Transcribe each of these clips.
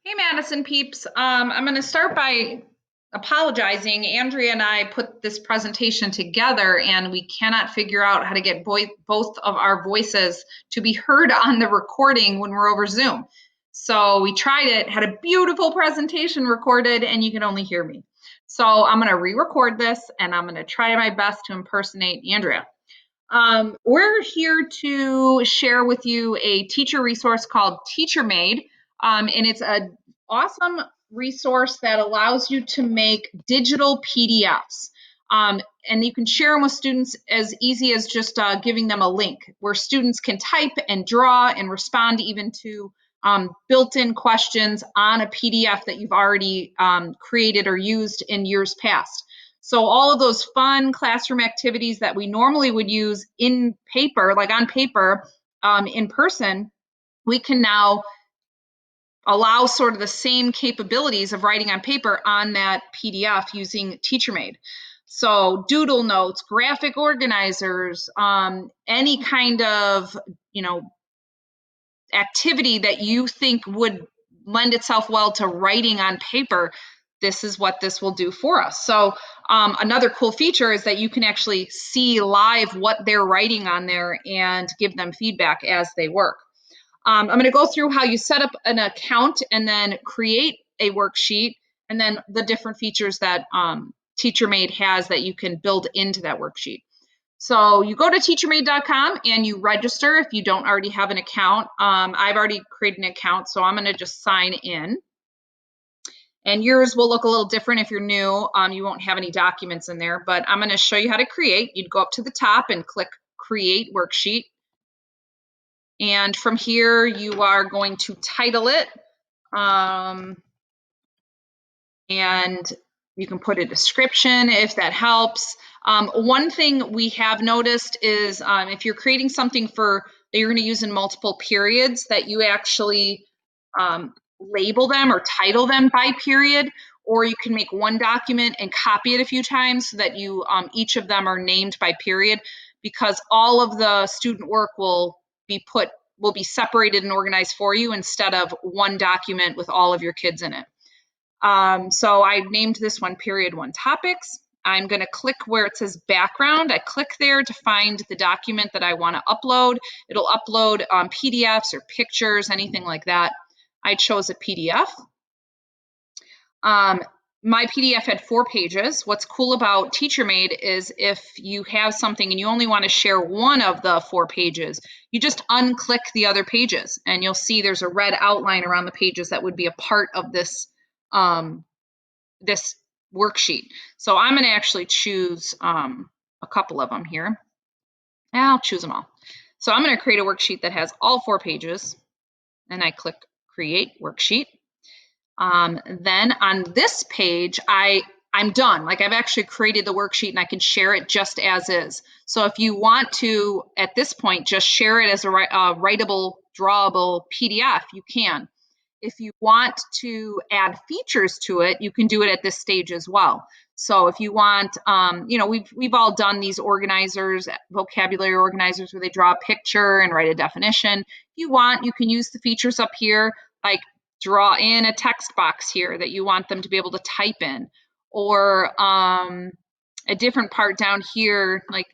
Hey, Madison peeps. I'm going to start by apologizing. Andrea and I put this presentation together, and we cannot figure out how to get both of our voices to be heard on the recording when we're over Zoom. So we tried it, had a beautiful presentation recorded, and you can only hear me. So I'm going to re-record this, and I'm going to try my best to impersonate Andrea. We're here to share with you a teacher resource called TeacherMade, and it's an awesome resource that allows you to make digital PDFs. And you can share them with students as easy as just giving them a link where students can type and draw and respond even to built-in questions on a PDF that you've already created or used in years past. So all of those fun classroom activities that we normally would use in paper, like on paper, in person, we can now allow sort of the same capabilities of writing on paper on that PDF using TeacherMade. So doodle notes, graphic organizers, any kind of, activity that you think would lend itself well to writing on paper, this is what this will do for us. So another cool feature is that you can actually see live what they're writing on there and give them feedback as they work. I'm going to go through how you set up an account and then create a worksheet, and then the different features that TeacherMade has that you can build into that worksheet. So you go to teachermade.com and you register if you don't already have an account. I've already created an account, so I'm going to just sign in. And yours will look a little different if you're new. You won't have any documents in there, but I'm going to show you how to create. You'd go up to the top and click Create Worksheet. And from here, you are going to title it. And you can put a description if that helps. One thing we have noticed is if you're creating something that you're going to use in multiple periods, that you actually label them or title them by period, or you can make one document and copy it a few times so that you each of them are named by period, because all of the student work will be separated and organized for you instead of one document with all of your kids in it. So I named this one Period 1 Topics. I'm going to click where it says background. I click there to find the document that I want to upload. It'll upload PDFs or pictures, anything like that. I chose a PDF. My PDF had 4 pages. What's cool about TeacherMade is if you have something and you only want to share one of the 4 pages, you just unclick the other pages and you'll see there's a red outline around the pages that would be a part of this this worksheet. So I'm going to actually choose a couple of them here. I'll choose them all. So I'm going to create a worksheet that has all 4 pages, and I click Create Worksheet. Then on this page, I'm done. Like, I've actually created the worksheet and I can share it just as is. So if you want to, at this point, just share it as a writable, drawable PDF, you can. If you want to add features to it, you can do it at this stage as well. So if you want, we've all done these organizers, vocabulary organizers, where they draw a picture and write a definition. If you want, you can use the features up here, like draw in a text box here that you want them to be able to type in, or a different part down here, like,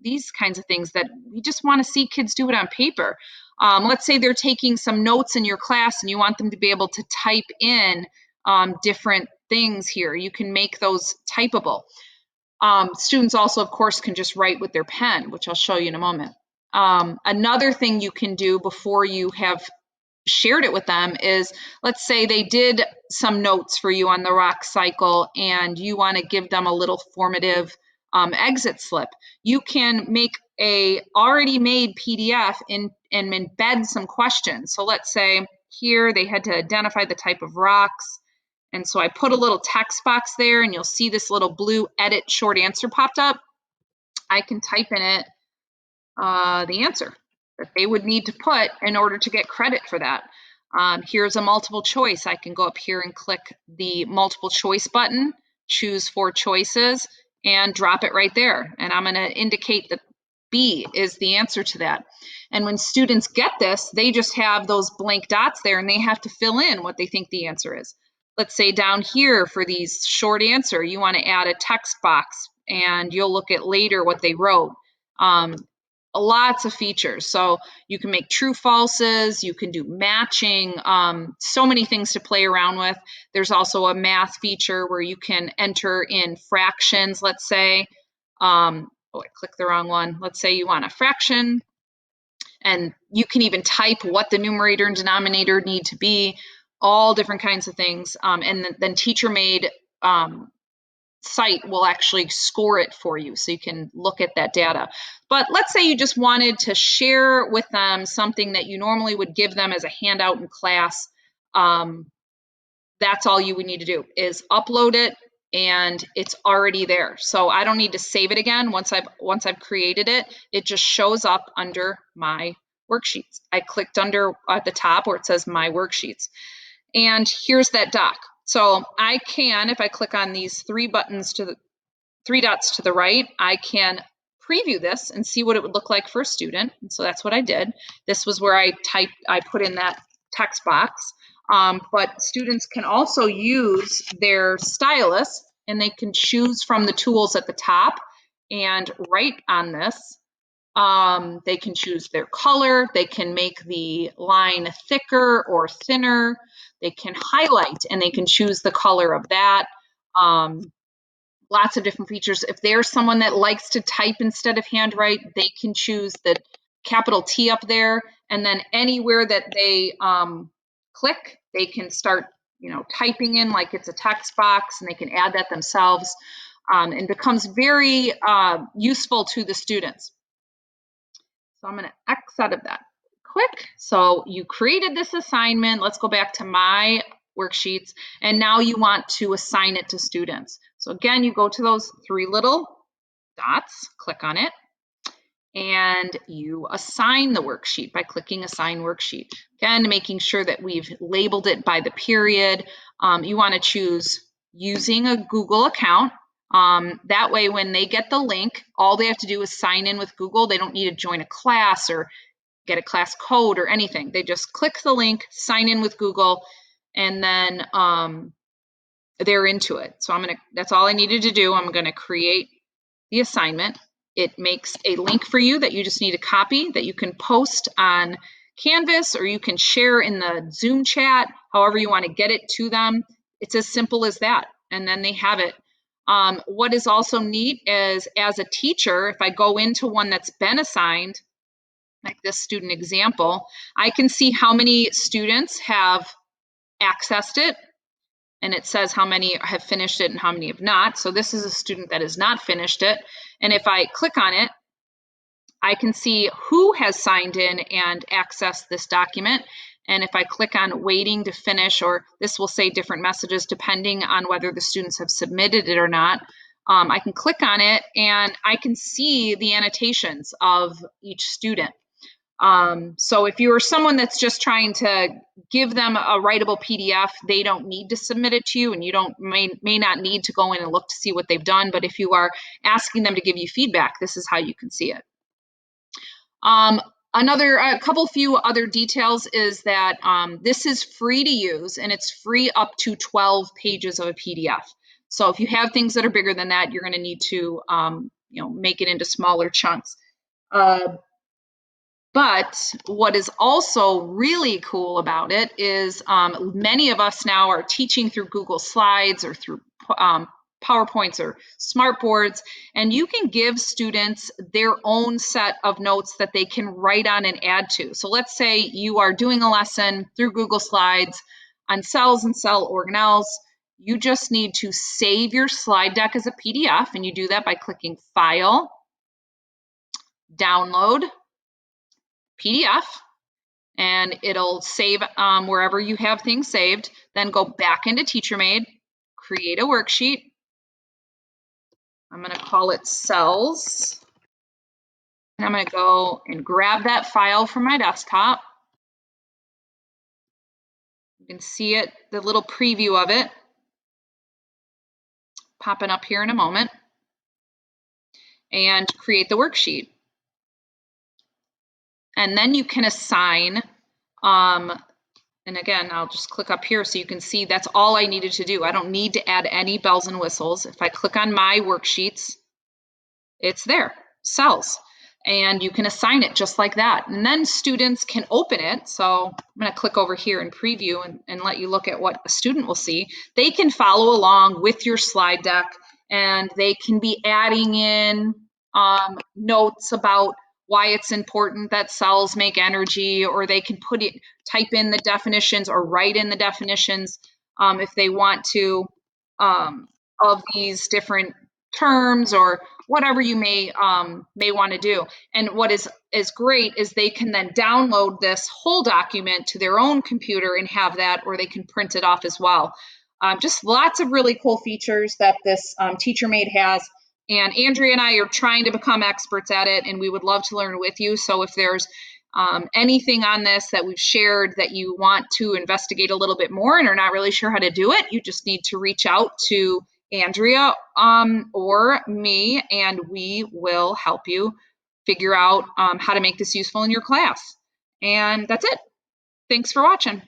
these kinds of things that we just want to see kids do it on paper. Let's say they're taking some notes in your class and you want them to be able to type in different things here. You can make those typable. Students also, of course, can just write with their pen, which I'll show you in a moment. Another thing you can do before you have shared it with them is, let's say they did some notes for you on the rock cycle and you want to give them a little formative exit slip. You can make a already made PDF and embed some questions. So let's say here they had to identify the type of rocks. And so I put a little text box there, and you'll see this little blue edit short answer popped up. I can type in it the answer that they would need to put in order to get credit for that. Here's a multiple choice. I can go up here and click the multiple choice button, choose 4 choices, and drop it right there. And I'm going to indicate the B is the answer to that. And when students get this, they just have those blank dots there and they have to fill in what they think the answer is. Let's say down here for these short answer, you want to add a text box and you'll look at later what they wrote. Lots of features. So you can make true falses, you can do matching, so many things to play around with. There's also a math feature where you can enter in fractions, let's say. I clicked the wrong one. Let's say you want a fraction, and you can even type what the numerator and denominator need to be, all different kinds of things. And then teacher-made site will actually score it for you so you can look at that data. But let's say you just wanted to share with them something that you normally would give them as a handout in class. That's all you would need to do is upload it and it's already there. So I don't need to save it again. Once I've created it, it just shows up under my worksheets. I clicked under at the top where it says my worksheets. And here's that doc. So I can, if I click on these three dots to the right, I can preview this and see what it would look like for a student. And so that's what I did. This was where I put in that text box. But students can also use their stylus and they can choose from the tools at the top and write on this. They can choose their color, they can make the line thicker or thinner, they can highlight and they can choose the color of that. Lots of different features. If there's someone that likes to type instead of handwrite, they can choose the capital T up there, and then anywhere that they click, they can start typing in like it's a text box, and they can add that themselves, and becomes very useful to the students. So I'm going to X out of that quick. So you created this assignment. Let's go back to my worksheets. And now you want to assign it to students. So again, you go to those three little dots, click on it, and you assign the worksheet by clicking Assign Worksheet. Again, making sure that we've labeled it by the period. You want to choose using a Google account. That way, when they get the link, all they have to do is sign in with Google. They don't need to join a class or get a class code or anything. They just click the link, sign in with Google, and then they're into it. So that's all I needed to do. I'm gonna create the assignment. It makes a link for you that you just need to copy that you can post on Canvas, or you can share in the Zoom chat, however you want to get it to them. It's as simple as that. And then they have it. What is also neat is, as a teacher, if I go into one that's been assigned, like this student example, I can see how many students have accessed it, and it says how many have finished it and how many have not. So this is a student that has not finished it. And if I click on it, I can see who has signed in and accessed this document. And if I click on waiting to finish, or this will say different messages depending on whether the students have submitted it or not, I can click on it and I can see the annotations of each student. So if you are someone that's just trying to give them a writable PDF, they don't need to submit it to you, and you may not need to go in and look to see what they've done. But if you are asking them to give you feedback, this is how you can see it. A few other details is that this is free to use, and it's free up to 12 pages of a PDF. So if you have things that are bigger than that, you're going to need to make it into smaller chunks. But what is also really cool about it is many of us now are teaching through Google Slides or through PowerPoints or smartboards, and you can give students their own set of notes that they can write on and add to. So let's say you are doing a lesson through Google Slides on cells and cell organelles. You just need to save your slide deck as a PDF, and you do that by clicking File, Download, PDF, and it'll save wherever you have things saved. Then go back into TeacherMade, create a worksheet. I'm going to call it cells. And I'm going to go and grab that file from my desktop. You can see it, the little preview of it, popping up here in a moment. And create the worksheet. And then you can assign, and again, I'll just click up here so you can see that's all I needed to do. I don't need to add any bells and whistles. If I click on my worksheets, it's there, cells. And you can assign it just like that. And then students can open it. So I'm going to click over here and preview and let you look at what a student will see. They can follow along with your slide deck, and they can be adding in notes about why it's important that cells make energy, or they can type in the definitions or write in the definitions if they want to, of these different terms or whatever you may want to do. And what is great is they can then download this whole document to their own computer and have that, or they can print it off as well. Just lots of really cool features that this TeacherMade has. And Andrea and I are trying to become experts at it, and we would love to learn with you. So if there's anything on this that we've shared that you want to investigate a little bit more and are not really sure how to do it, you just need to reach out to Andrea or me, and we will help you figure out how to make this useful in your class. And that's it. Thanks for watching.